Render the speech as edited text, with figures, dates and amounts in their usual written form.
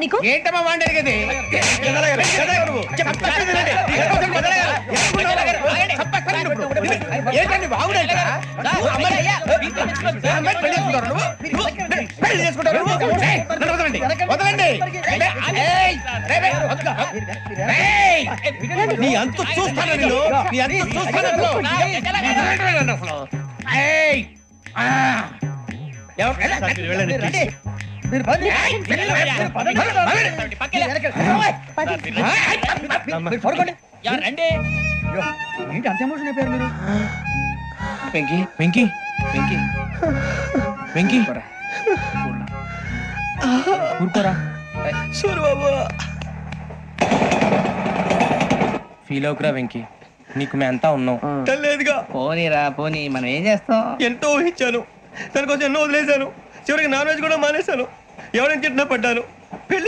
నీకు ఏంటమ్మా వాండి అడిగేది? ఏంటండి బాగుండేట పెళ్లి చేసుకుంటారు? వదలండి. నీ అంత చూస్తాను నేను, నీ అంత చూస్తాను. ఏంటి అంత ఎమోషన్ అయిపోయారు మీరు? వెంకీ వెంకీ వెంకీ వెంకీ ఊరుకోరా. ఫీల్ అవుకురా వెంకీ, నీకు మేమంతా ఉన్నాం. లేదుగా పోనీరా పోనీ, మనం ఏం చేస్తాం? ఎంతో ఊహించాను, దానికోసం ఎన్నో వదిలేశాను. చివరికి నాన్ వెజ్ కూడా మానేశాను. ఎవరైనా తిట్టినా పడ్డాను.